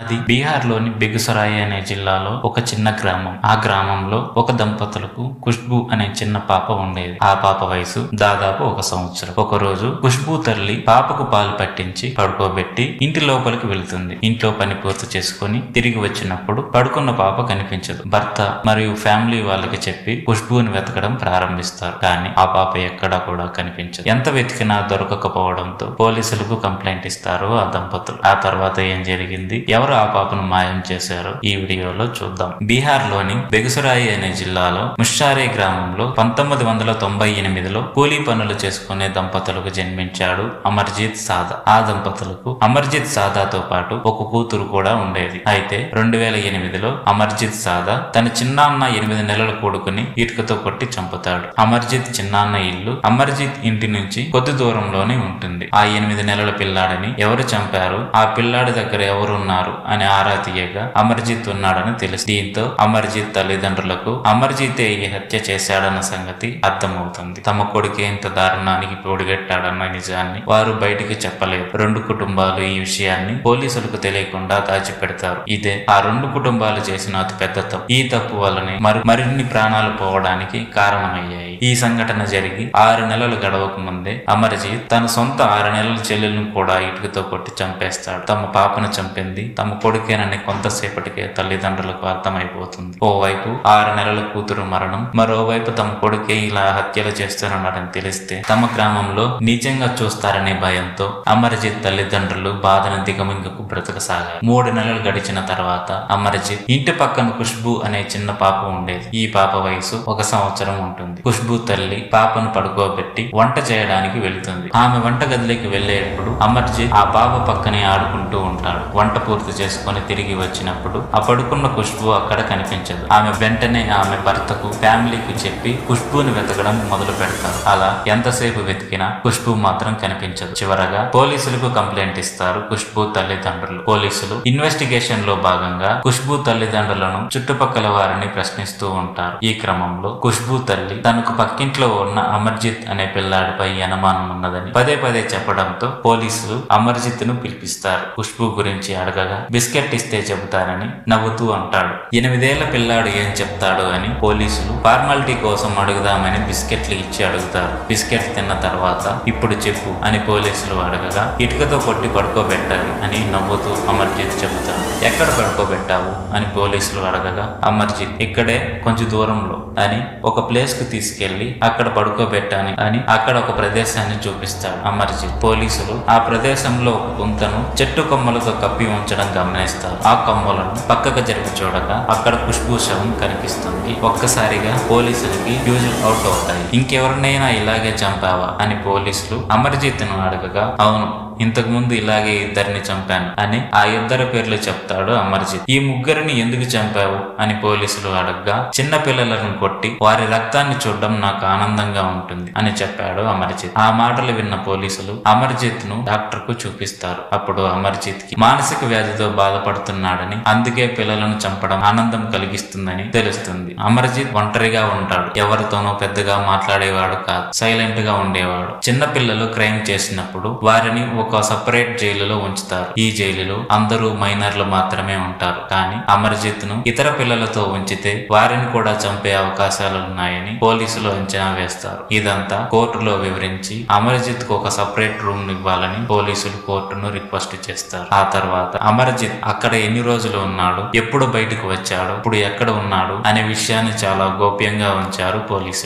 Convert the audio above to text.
అది బీహార్లోని బెగుసరాయి అనే జిల్లాలో ఒక చిన్న గ్రామం. ఆ గ్రామంలో ఒక దంపతులకు ఖుష్బూ అనే చిన్న పాప ఉండేది. ఆ పాప వయసు దాదాపు 1 సంవత్సరం. ఒకరోజు ఖుష్బూ తల్లి పాపకు పాలు పట్టించి పడుకోబెట్టి ఇంటి లోపలికి వెళుతుంది. ఇంట్లో పని పూర్తి చేసుకుని తిరిగి వచ్చినప్పుడు పడుకున్న పాప కనిపించదు. భర్త మరియు ఫ్యామిలీ వాళ్ళకి చెప్పి ఖుష్బూని వెతకడం ప్రారంభిస్తారు. కానీ ఆ పాప ఎక్కడా కూడా కనిపించదు. ఎంత వెతికినా దొరకకపోవడంతో పోలీసులకు కంప్లైంట్ ఇస్తారు ఆ దంపతులు. ఆ తర్వాత ఏం జరిగింది, ఎవరు ఆ పాపను మాయం చేశారో ఈ వీడియోలో చూద్దాం. బీహార్ లోని బెగుసరాయి అనే జిల్లాలో ముషారే గ్రామంలో 1998లో కూలీ పనులు చేసుకునే దంపతులకు జన్మించాడు అమర్జిత్ సాదా. ఆ దంపతులకు అమర్జిత్ సాదాతో పాటు ఒక కూతురు కూడా ఉండేది. అయితే 2008లో అమర్జిత్ సాదా తన చిన్నాన్న 8 నెలల కొడుకుని ఇటుకతో కొట్టి చంపుతాడు. అమర్జిత్ చిన్నాన్న ఇల్లు అమర్జిత్ ఇంటి నుంచి కొద్ది దూరంలోనే ఉంటుంది. ఆ 8 నెలల పిల్లాడిని ఎవరు చంపారు, ఆ పిల్లాడి దగ్గర ఎవరున్నారు అని ఆరా తీయగా అమర్జిత్ ఉన్నాడని తెలుసు. దీంతో అమర్జిత్ తల్లిదండ్రులకు అమర్జితే ఈ హత్య చేశాడన్న సంగతి అర్థమవుతుంది. తమ కొడుకు ఇంత దారుణానికి పొడిగట్టాడన్న నిజాన్ని వారు బయటికి చెప్పలేదు. 2 కుటుంబాలు ఈ విషయాన్ని పోలీసులకు తెలియకుండా దాచిపెడతారు. ఇదే ఆ 2 కుటుంబాలు చేసిన అతి పెద్ద తప్పు. ఈ తప్పు వల్లనే మరిన్ని ప్రాణాలు పోవడానికి కారణమయ్యాయి. ఈ సంఘటన జరిగి 6 నెలలు గడవక ముందే అమర్జిత్ తన సొంత 6 నెలల చెల్లెలను కూడా ఇటుకతో కొట్టి చంపేస్తాడు. తమ పాపను చంపింది తమ కొడుకేనని కొంతసేపటికే తల్లిదండ్రులకు అర్థమైపోతుంది. ఓవైపు 6 నెలల కూతురు మరణం, మరోవైపు తమ కొడుకే ఇలా హత్యలు చేస్తున్నాడని తెలిస్తే తమ గ్రామంలో నీచంగా చూస్తారనే భయంతో అమర్జిత్ తల్లిదండ్రులు బాధను దిగమింగకు బ్రతకసాగారు. 3 నెలలు గడిచిన తర్వాత అమర్జిత్ ఇంటి పక్కన ఖుష్బూ అనే చిన్న పాప ఉండేది. ఈ పాప వయసు 1 సంవత్సరం ఉంటుంది. ఖుష్బూ తల్లి పాపను పడుకోబెట్టి వంట చేయడానికి వెళుతుంది. ఆమె వంట గదిలోకి వెళ్లేటప్పుడు అమర్జిత్ ఆ పాప పక్కనే ఆడుకుంటూ ఉంటాడు. వంట పూర్తి చేసుకుని తిరిగి వచ్చినప్పుడు ఆ పడుకున్న ఖుష్బూ అక్కడ కనిపించదు. ఆమె వెంటనే ఆమె భర్తకు ఫ్యామిలీకి చెప్పి ఖుష్బూని వెతకడం మొదలు పెడతారు. అలా ఎంతసేపు వెతికినా ఖుష్బూ మాత్రం కనిపించదు. చివరగా పోలీసులకు కంప్లైంట్ ఇస్తారు ఖుష్బూ తల్లిదండ్రులు. పోలీసులు ఇన్వెస్టిగేషన్ లో భాగంగా ఖుష్బూ తల్లిదండ్రులను చుట్టుపక్కల వారిని ప్రశ్నిస్తూ ఉంటారు. ఈ క్రమంలో ఖుష్బూ తల్లి తనకు పక్కింట్లో ఉన్న అమర్జిత్ అనే పిల్లాడిపై అనుమానం ఉన్నదని పదే చెప్పడంతో పోలీసులు అమర్జిత్ ను పిలిపిస్తారు. ఖుష్బూ గురించి అడగగా బిస్కెట్ ఇస్తే చెబుతానని నవ్వుతూ అంటాడు. 8 ఏళ్ల పిల్లాడు ఏం చెప్తాడు అని పోలీసులు ఫార్మాలిటీ కోసం అడుగుదామని బిస్కెట్లు ఇచ్చి అడుగుతారు. బిస్కెట్ తిన్న తర్వాత ఇప్పుడు చెప్పు అని పోలీసులు అడగగా ఇటుకతో కొట్టి పడుకోబెట్టాలి అని నవ్వుతూ అమర్జిత్ చెబుతాడు. ఎక్కడ పడుకోబెట్టావు అని పోలీసులు అడగగా అమర్జిత్ ఇక్కడే కొంచెం దూరంలో అని ఒక ప్లేస్ కు తీసుకెళ్లి అక్కడ పడుకోబెట్టాను అని అక్కడ ఒక ప్రదేశాన్ని చూపిస్తాడు అమర్జిత్. పోలీసులు ఆ ప్రదేశంలో ఒక గుంతను చెట్టు కొమ్మలతో కప్పి ఉంచడం గమనిస్తారు. ఆ కొమ్మలను పక్కకు జరిపి చూడగా అక్కడ ఖుష్బూ శవం కనిపిస్తుంది. ఒక్కసారిగా పోలీసులకి ఫ్యూజ్ అవుట్ అవుతాయి. ఇంకెవరినైనా ఇలాగే చంపావా అని పోలీసులు అమర్జిత్ ను అడగగా అవును, ఇంతకు ముందు ఇలాగే 2 చంపాను అని ఆ 2 పేర్లు చెప్తాడు అమర్జిత్. ఈ 3 ఎందుకు చంపావు అని పోలీసులు అడగగా చిన్న పిల్లలను కొట్టి వారి రక్తాన్ని చూడడం నాకు ఆనందంగా ఉంటుంది అని చెప్పాడు అమర్జిత్. ఆ మాటలు విన్న పోలీసులు అమర్జిత్ ను డాక్టర్ కు చూపిస్తారు. అప్పుడు అమర్జిత్ కి మానసిక వ్యాధితో బాధపడుతున్నాడని, అందుకే పిల్లలను చంపడం ఆనందం కలిగిస్తుందని తెలుస్తుంది. అమర్జిత్ ఒంటరిగా ఉంటాడు. ఎవరితోనూ పెద్దగా మాట్లాడేవాడు కాదు. సైలెంట్ గా ఉండేవాడు. చిన్న పిల్లలు క్రైమ్ చేసినప్పుడు వారిని ఒక సపరేట్ జైలులో ఉంచుతారు. ఈ జైలులో అందరూ మైనర్లు మాత్రమే ఉంటారు. కానీ అమర్జిత్ ను ఇతర పిల్లలతో ఉంచితే వారిని కూడా చంపే అవకాశాలున్నాయని పోలీసులు అంచనా వేస్తారు. ఇదంతా కోర్టులో వివరించి అమర్జిత్ కు ఒక సపరేట్ రూమ్ ఇవ్వాలని పోలీసులు కోర్టును రిక్వెస్ట్ చేస్తారు. ఆ తర్వాత అమర్జిత్ అక్కడ ఎన్ని రోజులు ఉన్నాడు, ఎప్పుడు బయటకు వచ్చాడు, ఇప్పుడు ఎక్కడ ఉన్నాడు అనే విషయాన్ని చాలా గోప్యంగా ఉంచారు పోలీసులు.